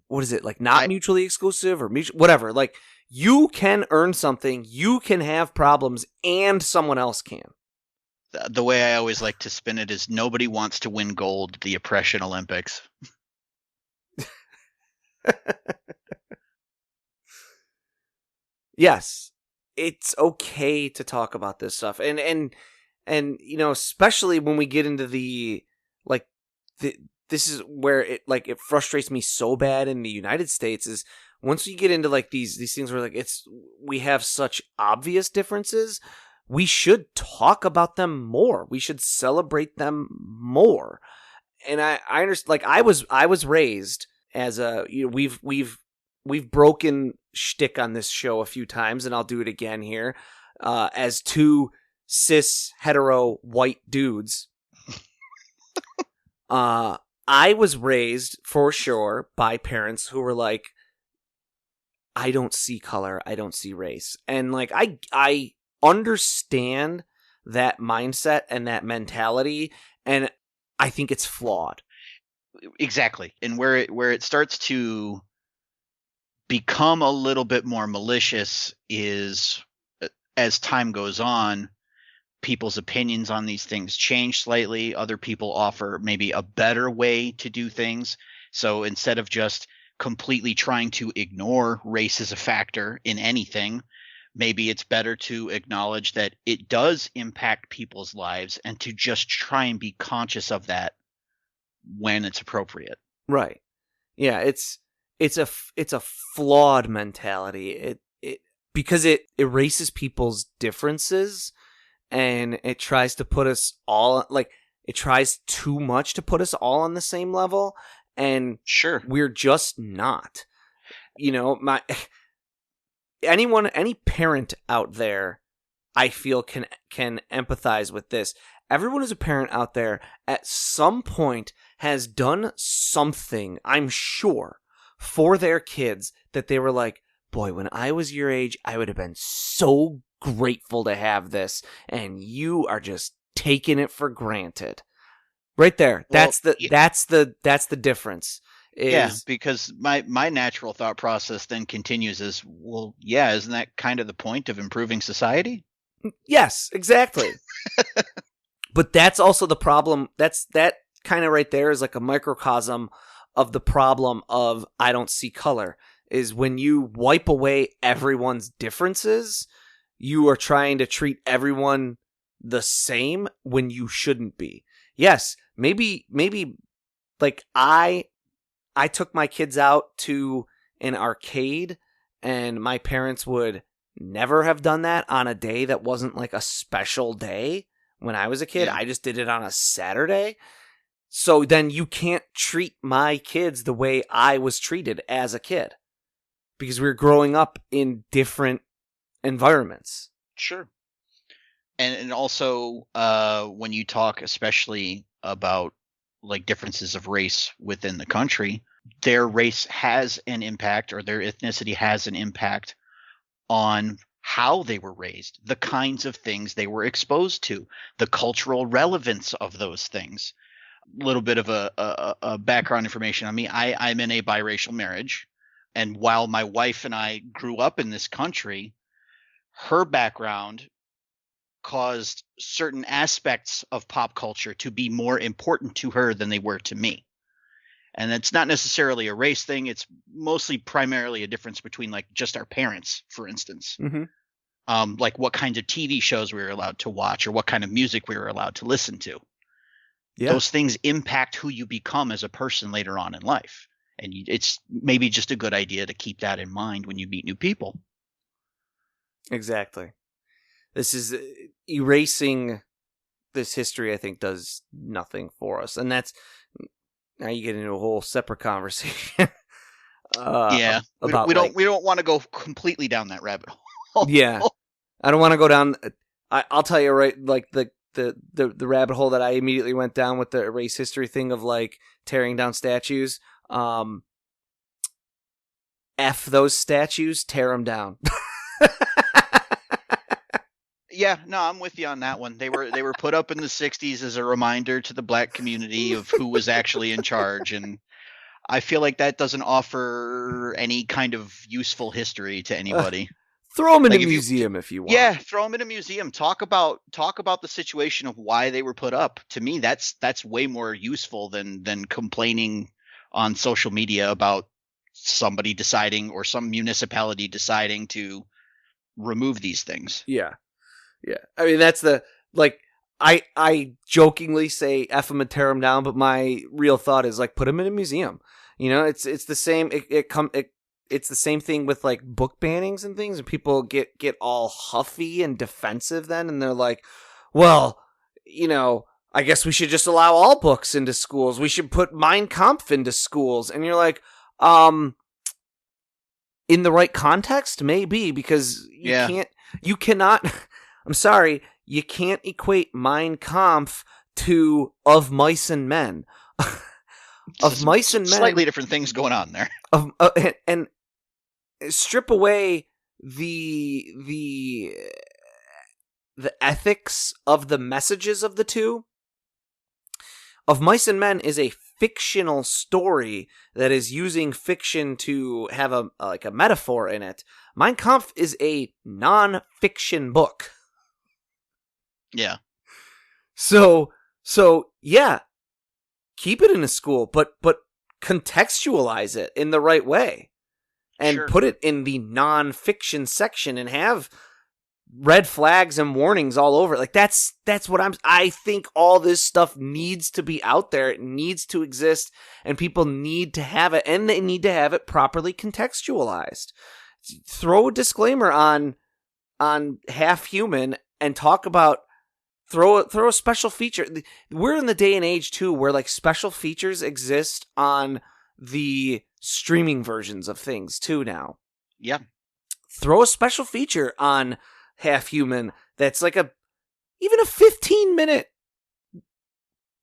what is it, like, not mutually exclusive or whatever. Like, you can earn something, you can have problems, and someone else can. The way I always like to spin it is nobody wants to win gold at the Oppression Olympics. Yes, it's okay to talk about this stuff, and especially when we get into this is where it frustrates me so bad in the United States is once we get into like these things where like we have such obvious differences, we should talk about them more. We should celebrate them more. And I understand, like I was raised as we've broken shtick on this show a few times, and I'll do it again here, as two cis hetero white dudes. I was raised for sure by parents who were like, I don't see color, I don't see race. And like I understand that mindset and that mentality, and I think it's flawed. Exactly. And where it starts to become a little bit more malicious is as time goes on, people's opinions on these things change slightly. Other people offer maybe a better way to do things. So instead of just completely trying to ignore race as a factor in anything, maybe it's better to acknowledge that it does impact people's lives and to just try and be conscious of that when it's appropriate. Right. Yeah, it's a flawed mentality. It because it erases people's differences, and it tries to put us all, like, it tries too much to put us all on the same level, and Sure. we're just not. You know, any parent out there, I feel can empathize with this. Everyone who's a parent out there at some point has done something, I'm sure, for their kids that they were like, boy, when I was your age, I would have been so grateful to have this, and you are just taking it for granted. Right there. Well, that's the difference. Yeah, because my natural thought process then continues as, well, yeah, isn't that kind of the point of improving society? Yes, exactly. But that's also the problem. That kind of right there is like a microcosm of the problem of I don't see color, is when you wipe away everyone's differences, you are trying to treat everyone the same when you shouldn't be. Yes, maybe like I took my kids out to an arcade, and my parents would never have done that on a day that wasn't like a special day. When I was a kid, I just did it on a Saturday. So then you can't treat my kids the way I was treated as a kid, because we were growing up in different environments. Sure. And also, when you talk especially about like differences of race within the country, their race has an impact, or their ethnicity has an impact on how they were raised, the kinds of things they were exposed to, the cultural relevance of those things. A little bit of a background information on me. I'm in a biracial marriage, and while my wife and I grew up in this country, her background caused certain aspects of pop culture to be more important to her than they were to me. And it's not necessarily a race thing. It's mostly primarily a difference between like just our parents, for instance. Mm-hmm. Like what kinds of TV shows we were allowed to watch, or what kind of music we were allowed to listen to. Yeah. Those things impact who you become as a person later on in life. And it's maybe just a good idea to keep that in mind when you meet new people. Exactly. This is erasing this history, I think, does nothing for us. And that's, now you get into a whole separate conversation. Yeah. We don't want to go completely down that rabbit hole. Yeah. I don't want to go down. I'll tell you, right, like the rabbit hole that I immediately went down with the erase history thing of like tearing down statues. F those statues, tear them down. Yeah, no, I'm with you on that one. They were put up in the 60s as a reminder to the black community of who was actually in charge, and I feel like that doesn't offer any kind of useful history to anybody. Throw them in a museum if you want. Yeah, throw them in a museum. Talk about the situation of why they were put up. To me, that's way more useful than complaining on social media about somebody deciding, or some municipality deciding, to remove these things. Yeah. Yeah. I mean, that's the, like, I jokingly say F them and tear them down, but my real thought is like, put them in a museum. You know, it's the same. It's the same thing with like book bannings and things, and people get all huffy and defensive then, and they're like, well, you know, I guess we should just allow all books into schools. We should put Mein Kampf into schools. And you're like, in the right context, maybe, because you cannot, I'm sorry, you can't equate Mein Kampf to Of Mice and Men. Of Mice and Men. Slightly different things going on there. And strip away the ethics of the messages of the two. Of Mice and Men is a fictional story that is using fiction to have a metaphor in it. Mein Kampf is a non-fiction book. Yeah. So yeah, keep it in a school, but contextualize it in the right way. and Sure. put it in the non-fiction section and have red flags and warnings all over it. Like that's what I think all this stuff needs to be out there. It needs to exist, and people need to have it, and they need to have it properly contextualized. Throw a disclaimer on Half Human and talk about throw a special feature. We're in the day and age too where like special features exist on the streaming versions of things too now. Yeah. Throw a special feature on Half Human that's like even a 15-minute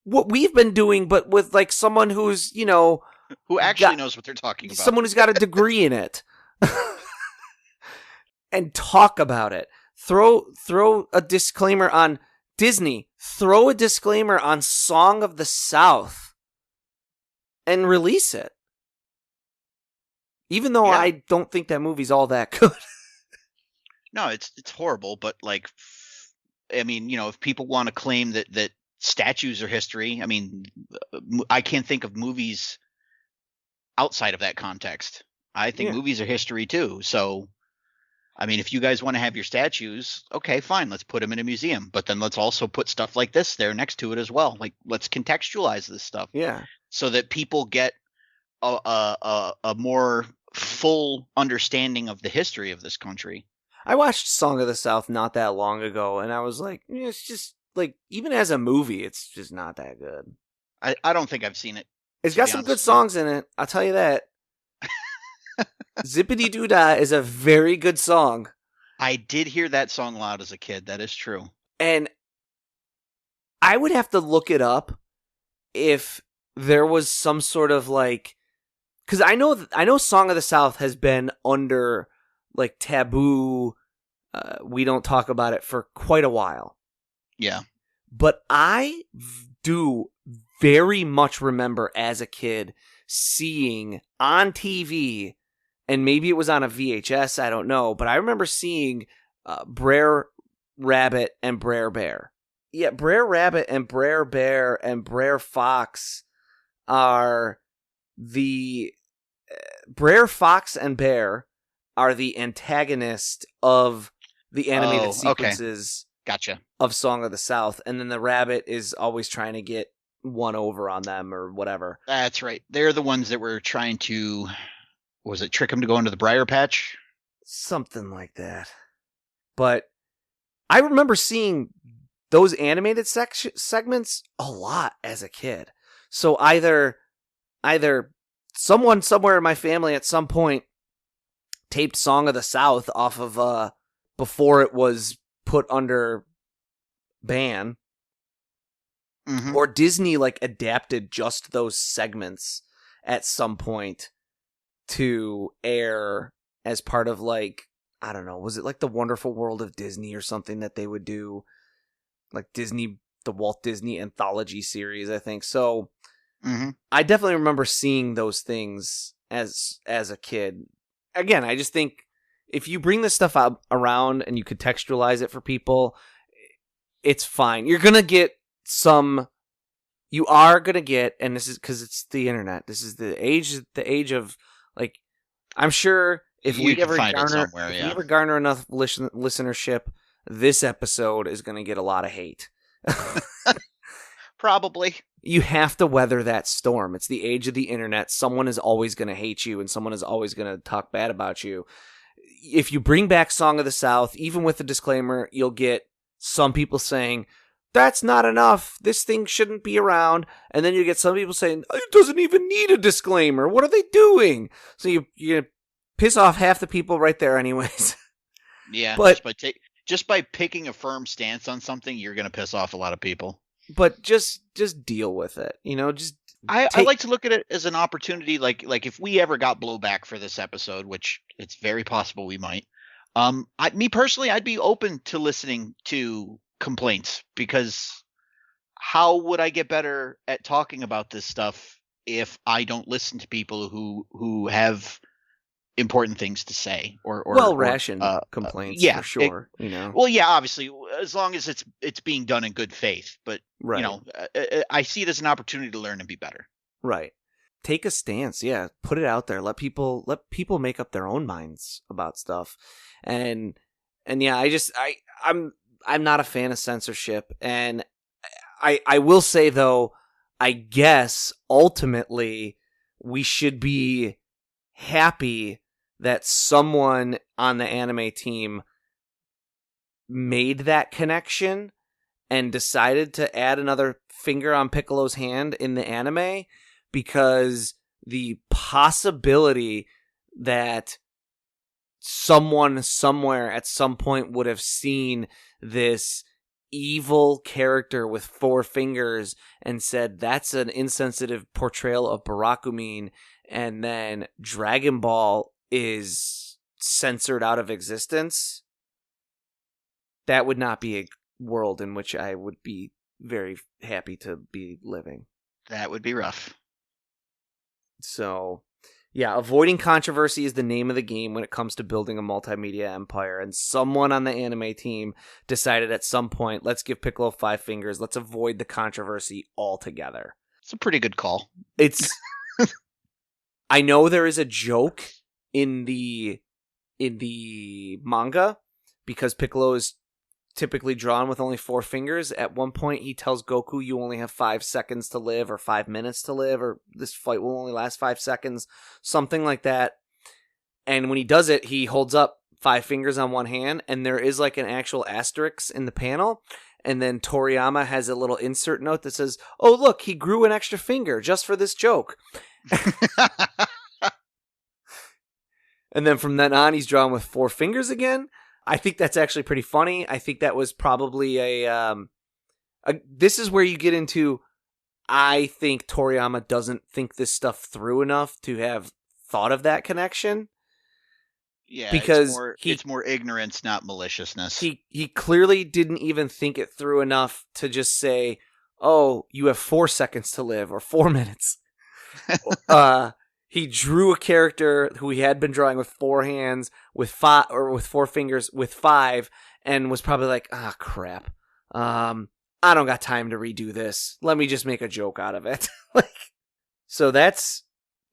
what we've been doing, but with like someone who's, who actually knows what they're talking about. Someone who's got a degree in it. And talk about it. Throw a disclaimer on Disney. Throw a disclaimer on Song of the South and release it. Even though I don't think that movie's all that good. No, it's horrible, but like, I mean, if people want to claim that statues are history, I mean, I can't think of movies outside of that context. I think movies are history too. So, I mean, if you guys want to have your statues, okay, fine, let's put them in a museum. But then let's also put stuff like this there next to it as well. Like, let's contextualize this stuff. Yeah. So that people get a more full understanding of the history of this country. I watched Song of the South not that long ago, and I was like, it's just, like, even as a movie, it's just not that good. I don't think I've seen it. It's got some good songs in it, I'll tell you that. Zippity Doo Dah is a very good song. I did hear that song loud as a kid, that is true. And I would have to look it up if there was some sort of, like... Because I know Song of the South has been under... like taboo, we don't talk about it for quite a while. Yeah. But I do very much remember as a kid seeing on TV, and maybe it was on a VHS, I don't know, but I remember seeing Brer Rabbit and Brer Bear. Yeah, Brer Rabbit and Brer Bear and Brer Fox are the... Brer Fox and Bear are the antagonist of the animated sequences Gotcha. of Song of the South, and then the rabbit is always trying to get one over on them or whatever. That's right. They're the ones that were trying to, was it trick them to go into the Briar Patch? Something like that. But I remember seeing those animated segments a lot as a kid. So either someone somewhere in my family at some point taped Song of the South off of before it was put under ban, or Disney like adapted just those segments at some point to air as part of, like, I don't know, was it like The Wonderful World of Disney or something that they would do, like Disney, the Walt Disney Anthology series, I think. So I definitely remember seeing those things as a kid. Again, I just think if you bring this stuff up around and you contextualize it for people, it's fine. You're going to get you are going to get, and this is because it's the internet. This is the age of, like, I'm sure if we ever garner enough listenership, this episode is going to get a lot of hate. Probably. You have to weather that storm. It's the age of the internet. Someone is always going to hate you, and someone is always going to talk bad about you. If you bring back Song of the South, even with the disclaimer, you'll get some people saying, that's not enough. This thing shouldn't be around. And then you get some people saying, it doesn't even need a disclaimer. What are they doing? So you piss off half the people right there anyways. Yeah, but just by picking a firm stance on something, you're going to piss off a lot of people. But just deal with it, I like to look at it as an opportunity, like if we ever got blowback for this episode, which it's very possible we might. Me personally, I'd be open to listening to complaints, because how would I get better at talking about this stuff if I don't listen to people who have important things to say or well-rationed complaints, for sure. Well, yeah, obviously, as long as it's being done in good faith. But right. I see it as an opportunity to learn and be better. Right. take a stance. Yeah, put it out there. Let people make up their own minds about stuff. And yeah, I'm not a fan of censorship. And I will say though, I guess ultimately we should be happy that someone on the anime team made that connection and decided to add another finger on Piccolo's hand in the anime, because the possibility that someone somewhere at some point would have seen this evil character with 4 fingers and said that's an insensitive portrayal of Barakumin, and then Dragon Ball is censored out of existence, that would not be a world in which I would be very happy to be living. That would be rough. So, yeah, avoiding controversy is the name of the game when it comes to building a multimedia empire. And someone on the anime team decided at some point, let's give Piccolo 5 fingers. Let's avoid the controversy altogether. It's a pretty good call. It's. I know there is a joke in the manga because Piccolo is typically drawn with only 4 fingers. At one point, he tells Goku, you only have 5 seconds to live, or 5 minutes to live, or this fight will only last 5 seconds, something like that. And when he does it, he holds up 5 fingers on one hand, and there is like an actual asterisk in the panel. And then Toriyama has a little insert note that says, oh, look, he grew an extra finger just for this joke. And then from then on, he's drawn with 4 fingers again. I think that's actually pretty funny. I think that was probably this is where you get into, I think Toriyama doesn't think this stuff through enough to have thought of that connection. Yeah, because it's more ignorance, not maliciousness. He clearly didn't even think it through enough to just say, oh, you have 4 seconds to live, or 4 minutes. He drew a character who he had been drawing with 4 hands, with 5, or with 4 fingers, with 5, and was probably like, ah, crap. I don't got time to redo this. Let me just make a joke out of it. So that's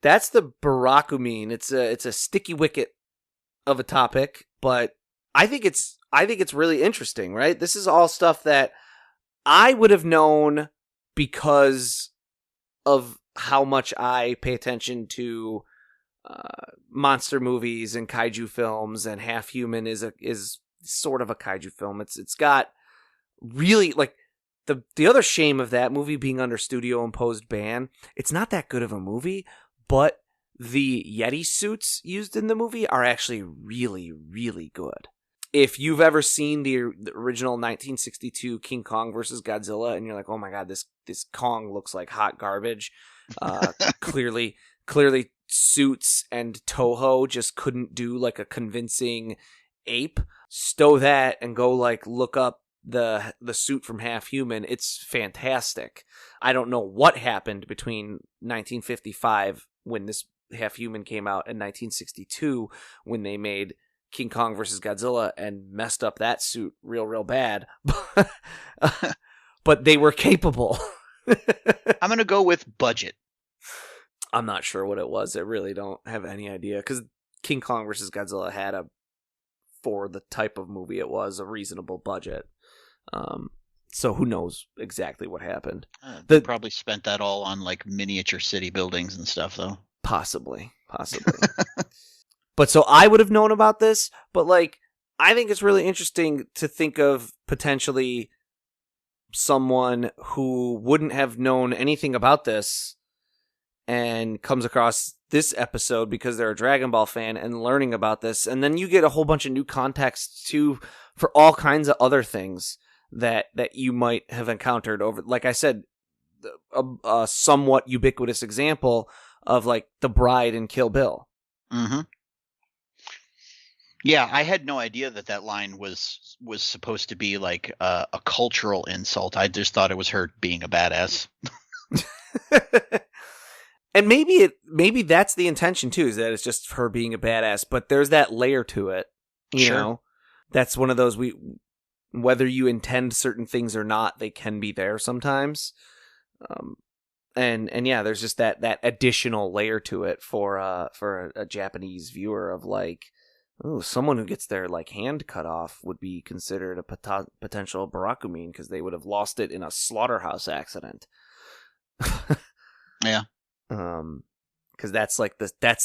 the Barakumin. It's a sticky wicket of a topic, but I think it's really interesting, right? This is all stuff that I would have known because of how much I pay attention to monster movies and kaiju films, and Half Human is sort of a kaiju film. It's got really, like, the other shame of that movie being under studio imposed ban. It's not that good of a movie, but the Yeti suits used in the movie are actually really, really good. If you've ever seen the original 1962 King Kong versus Godzilla, and you're like, oh my god, this Kong looks like hot garbage. Clearly suits and Toho just couldn't do like a convincing ape. Stow that and go look up the suit from Half Human. It's fantastic. I don't know what happened between 1955 when this Half Human came out and 1962 when they made King Kong versus Godzilla and messed up that suit real bad. But they were capable. I'm going to go with budget. I'm not sure what it was. I really don't have any idea, because King Kong versus Godzilla had for the type of movie it was, a reasonable budget. So who knows exactly what happened. They probably spent that all on miniature city buildings and stuff, though. Possibly. But so I would have known about this, but I think it's really interesting to think of potentially someone who wouldn't have known anything about this and comes across this episode because they're a Dragon Ball fan and learning about this. And then you get a whole bunch of new context too for all kinds of other things that you might have encountered over, like I said, a somewhat ubiquitous example of the bride in Kill Bill. Mm-hmm. Yeah, I had no idea that line was supposed to be a cultural insult. I just thought it was her being a badass. And maybe that's the intention too, is that it's just her being a badass, but there's that layer to it. You know, that's one of those, whether you intend certain things or not, they can be there sometimes. And yeah, there's just that additional layer to it for a Japanese viewer of like, ooh, someone who gets their like hand cut off would be considered a potential barakumin because they would have lost it in a slaughterhouse accident. Yeah. Because that's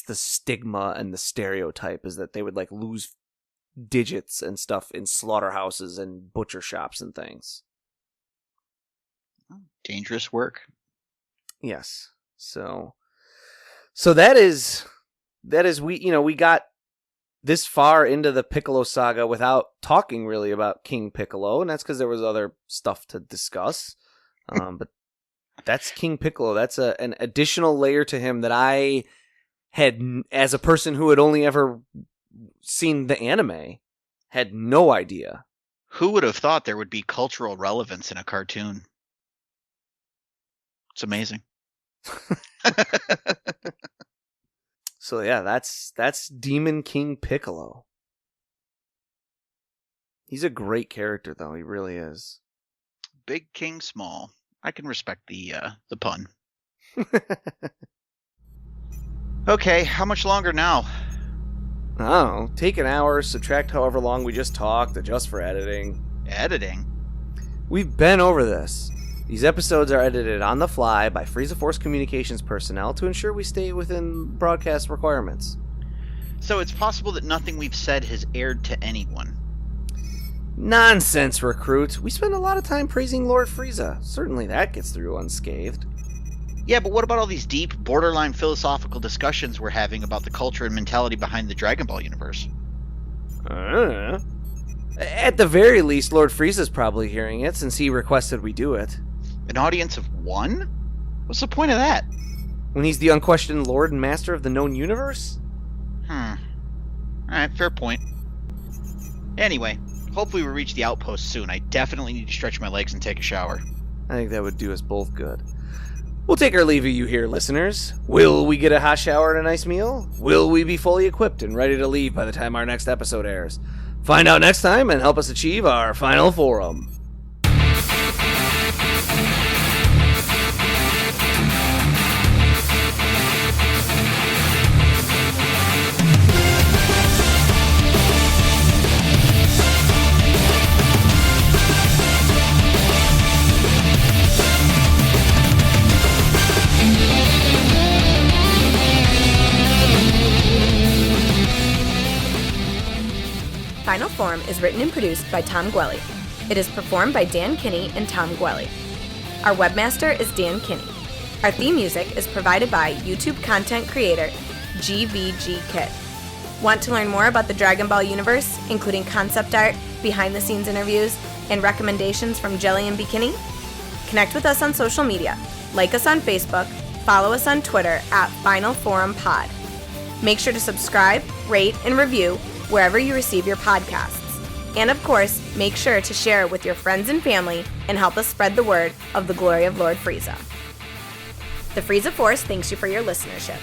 the stigma and the stereotype is that they would like lose digits and stuff in slaughterhouses and butcher shops and things. Dangerous work. Yes. So that is we got this far into the Piccolo saga without talking really about King Piccolo, and that's because there was other stuff to discuss. But that's King Piccolo. That's an additional layer to him that I had, as a person who had only ever seen the anime, had no idea. Who would have thought there would be cultural relevance in a cartoon? It's amazing. So yeah, that's Demon King Piccolo. He's a great character, though. He really is. Big King Small. I can respect the pun. Okay, how much longer now? I don't know. Take an hour, subtract however long we just talked, adjust for editing. Editing? We've been over this. These episodes are edited on the fly by Frieza Force communications personnel to ensure we stay within broadcast requirements. So it's possible that nothing we've said has aired to anyone. Nonsense, recruit. We spend a lot of time praising Lord Frieza. Certainly that gets through unscathed. Yeah, but what about all these deep, borderline philosophical discussions we're having about the culture and mentality behind the Dragon Ball universe? At the very least, Lord Frieza's probably hearing it since he requested we do it. An audience of one? What's the point of that? When he's the unquestioned lord and master of the known universe? Alright, fair point. Anyway, hopefully we reach the outpost soon. I definitely need to stretch my legs and take a shower. I think that would do us both good. We'll take our leave of you here, listeners. Will we get a hot shower and a nice meal? Will we be fully equipped and ready to leave by the time our next episode airs? Find out next time and help us achieve our final forum. Final Form is written and produced by Tom Gwelly. It is performed by Dan Kinney and Tom Gwelly. Our webmaster is Dan Kinney. Our theme music is provided by YouTube content creator GVG Kid. Want to learn more about the Dragon Ball universe, including concept art, behind-the-scenes interviews, and recommendations from Jelli and Bekinney? Connect with us on social media. Like us on Facebook, follow us on Twitter at Final Forum Pod. Make sure to subscribe, rate, and review wherever you receive your podcasts. And of course, make sure to share it with your friends and family and help us spread the word of the glory of Lord Frieza. The Frieza Force thanks you for your listenership.